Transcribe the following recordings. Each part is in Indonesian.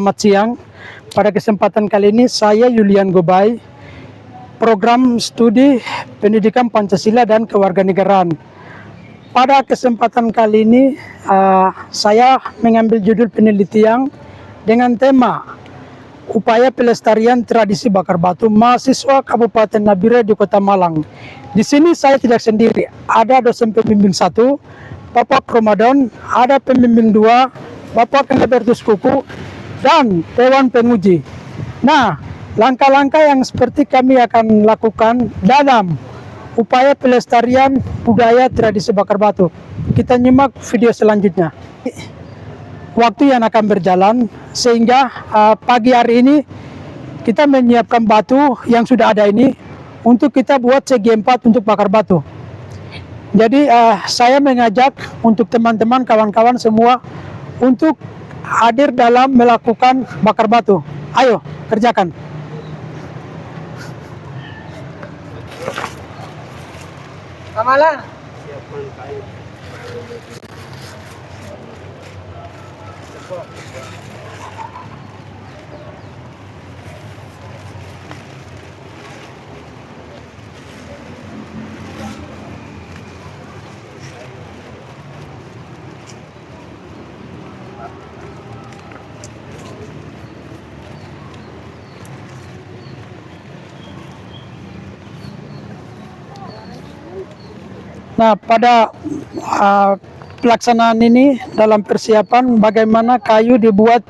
Selamat siang. Pada kesempatan kali ini saya Yulian Gobay, program studi pendidikan Pancasila dan Kewarganegaraan. Pada kesempatan kali ini saya mengambil judul penelitian dengan tema upaya pelestarian tradisi bakar batu mahasiswa Kabupaten Nabire di Kota Malang. Di sini saya tidak sendiri, ada dosen pembimbing 1, Bapak Ramadan, ada pembimbing 2, Bapak Kanabertus Kuku, dan Dewan Penguji. Nah, langkah-langkah yang seperti kami akan lakukan dalam upaya pelestarian budaya tradisi bakar batu. Kita nyimak video selanjutnya. Waktu yang akan berjalan sehingga pagi hari ini kita menyiapkan batu yang sudah ada ini untuk kita buat segi 4 untuk bakar batu. Jadi saya mengajak untuk teman-teman, kawan-kawan semua untuk hadir dalam melakukan bakar batu. Ayo, kerjakan. Kamala. Nah, pada pelaksanaan ini dalam persiapan bagaimana kayu dibuat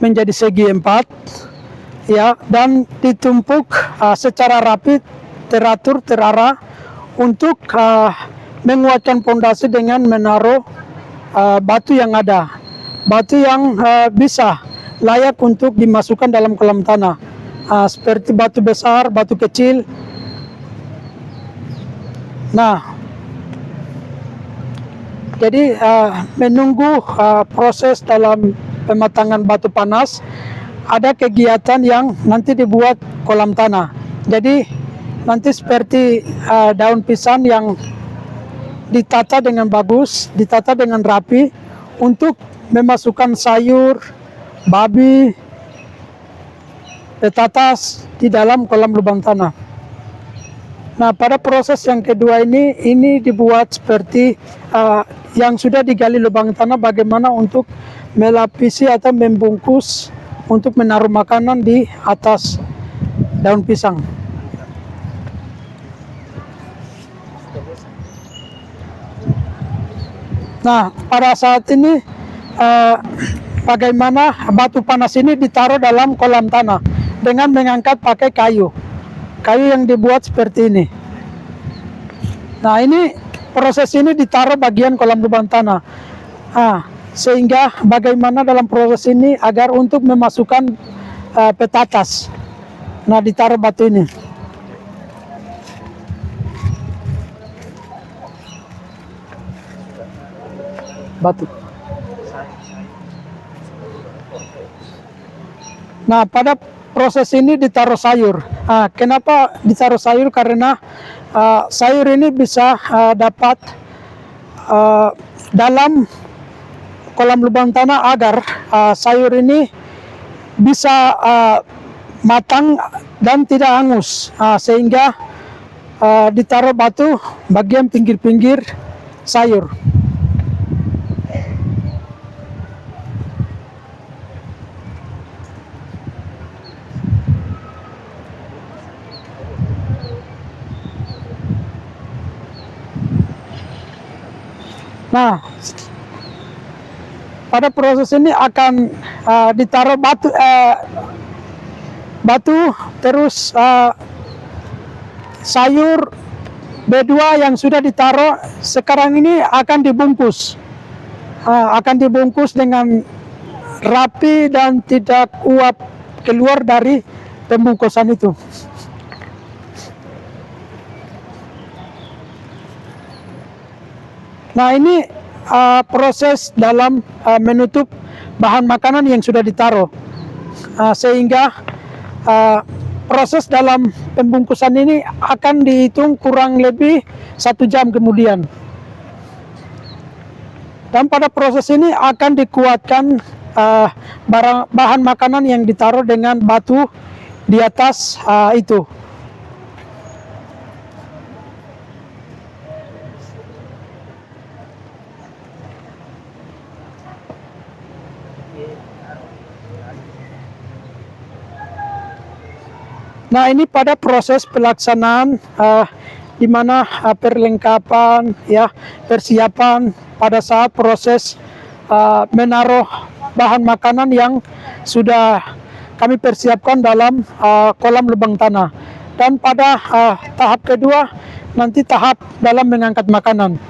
menjadi segi 4 ya, dan ditumpuk secara rapi, teratur, terarah untuk menguatkan pondasi dengan menaruh batu yang ada, batu yang bisa layak untuk dimasukkan dalam kolam tanah, seperti batu besar, batu kecil. Nah, jadi menunggu proses dalam pematangan batu panas, ada kegiatan yang nanti dibuat kolam tanah. Jadi nanti seperti daun pisang yang ditata dengan bagus, ditata dengan rapi untuk memasukkan sayur, babi, petatas di dalam kolam lubang tanah. Nah, pada proses yang kedua ini dibuat seperti yang sudah digali lubang tanah, bagaimana untuk melapisi atau membungkus untuk menaruh makanan di atas daun pisang. Nah, pada saat ini bagaimana batu panas ini ditaruh dalam kolam tanah dengan mengangkat pakai kayu yang dibuat seperti ini. Nah, ini proses ini ditaruh bagian kolam lubang tanah, sehingga bagaimana dalam proses ini agar untuk memasukkan petatas. Nah, ditaruh batu ini. Batu. Nah, pada proses ini ditaruh sayur. Kenapa ditaruh sayur? Karena sayur ini bisa dapat dalam kolam lubang tanah agar sayur ini bisa matang dan tidak hangus, sehingga ditaruh batu bagian pinggir-pinggir sayur. Nah, pada proses ini akan ditaruh batu, terus sayur B2 yang sudah ditaruh sekarang ini akan dibungkus, dengan rapi dan tidak uap keluar dari pembungkusan itu. Nah, ini proses dalam menutup bahan makanan yang sudah ditaruh, sehingga proses dalam pembungkusan ini akan dihitung kurang lebih 1 jam kemudian. Dan pada proses ini akan dikuatkan bahan makanan yang ditaruh dengan batu di atas itu. Nah, ini pada proses pelaksanaan di mana perlengkapan, ya, persiapan pada saat proses menaruh bahan makanan yang sudah kami persiapkan dalam kolam lubang tanah. Dan pada tahap kedua nanti tahap dalam mengangkat makanan.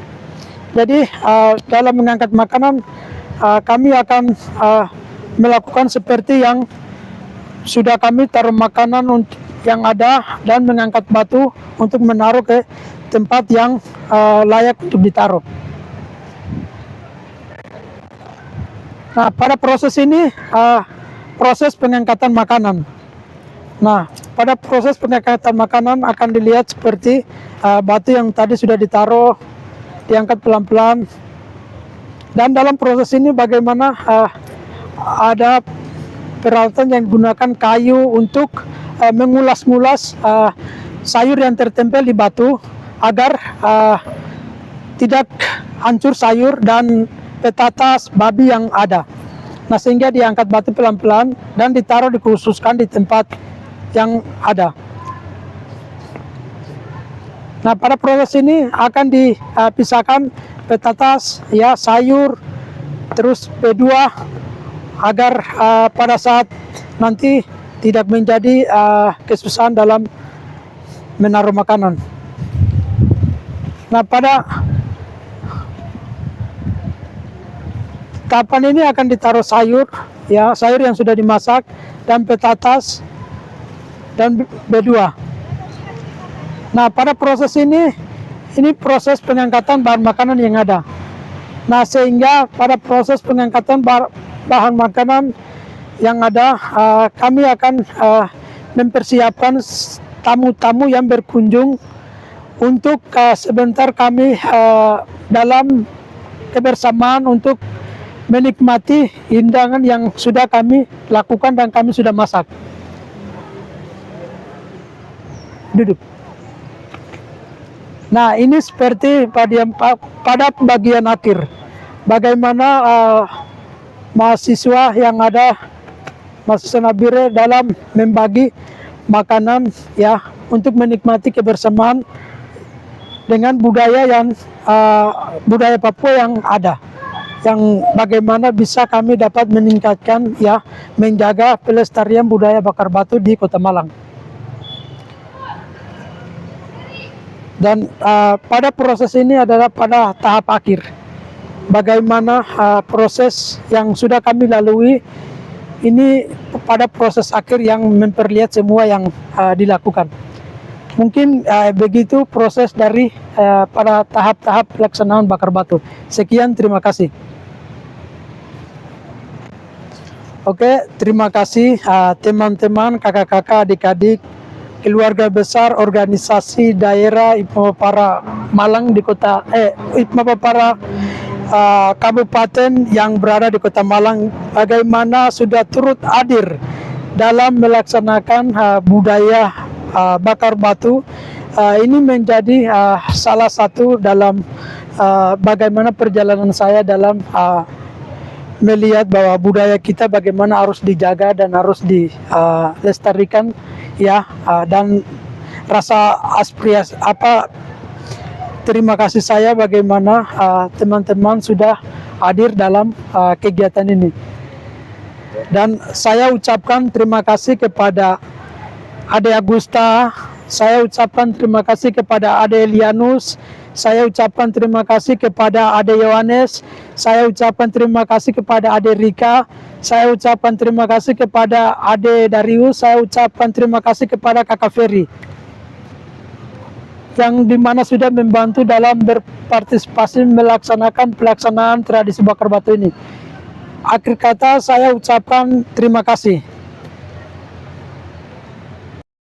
Jadi dalam mengangkat makanan kami akan melakukan seperti yang sudah kami taruh makanan yang ada dan mengangkat batu untuk menaruh ke tempat yang layak untuk ditaruh. Nah, pada proses ini proses pengangkatan makanan. Nah, pada proses pengangkatan makanan akan dilihat seperti batu yang tadi sudah ditaruh, diangkat pelan-pelan. Dan dalam proses ini bagaimana ada peralatan yang digunakan kayu untuk mengulas-ngulas sayur yang tertempel di batu agar tidak hancur sayur dan petatas babi yang ada. Nah, sehingga diangkat batu pelan-pelan dan ditaruh dikhususkan di tempat yang ada. Nah, pada proses ini akan dipisahkan petatas, ya, sayur, terus B2 agar pada saat nanti tidak menjadi kesusahan dalam menaruh makanan. Nah, pada tahapan ini akan ditaruh sayur, ya, sayur yang sudah dimasak, dan petatas dan B2. Nah, pada proses ini proses pengangkatan bahan makanan yang ada. Nah, sehingga pada proses pengangkatan bahan makanan yang ada, kami akan mempersiapkan tamu-tamu yang berkunjung untuk sebentar kami dalam kebersamaan untuk menikmati hidangan yang sudah kami lakukan dan kami sudah masak. Duduk. Nah, ini seperti pada bagian akhir, bagaimana mahasiswa yang ada, mahasiswa Nabire, dalam membagi makanan, ya, untuk menikmati kebersamaan dengan budaya yang budaya Papua yang ada, yang bagaimana bisa kami dapat meningkatkan, ya, menjaga pelestarian budaya bakar batu di Kota Malang. Dan pada proses ini adalah pada tahap akhir, bagaimana proses yang sudah kami lalui ini pada proses akhir yang memperlihat semua yang dilakukan. Mungkin begitu proses dari pada tahap-tahap pelaksanaan bakar batu. Sekian, terima kasih. Oke, terima kasih teman-teman, kakak-kakak, adik-adik, keluarga besar organisasi daerah IPMA Papara Malang di kota IPMA Papara kabupaten yang berada di Kota Malang, bagaimana sudah turut hadir dalam melaksanakan budaya bakar batu. Ini menjadi salah satu dalam bagaimana perjalanan saya dalam melihat bahwa budaya kita bagaimana harus dijaga dan harus dilestarikan, ya, dan rasa aspirasi terima kasih saya bagaimana teman-teman sudah hadir dalam kegiatan ini. Dan saya ucapkan terima kasih kepada Ade Agusta, saya ucapkan terima kasih kepada Ade Elianus, saya ucapkan terima kasih kepada Ade Yohanes, saya ucapkan terima kasih kepada Ade Rika, saya ucapkan terima kasih kepada Ade Darius, saya ucapkan terima kasih kepada Kakak Ferry, yang dimana sudah membantu dalam berpartisipasi melaksanakan pelaksanaan tradisi bakar batu ini. Akhir kata saya ucapkan terima kasih.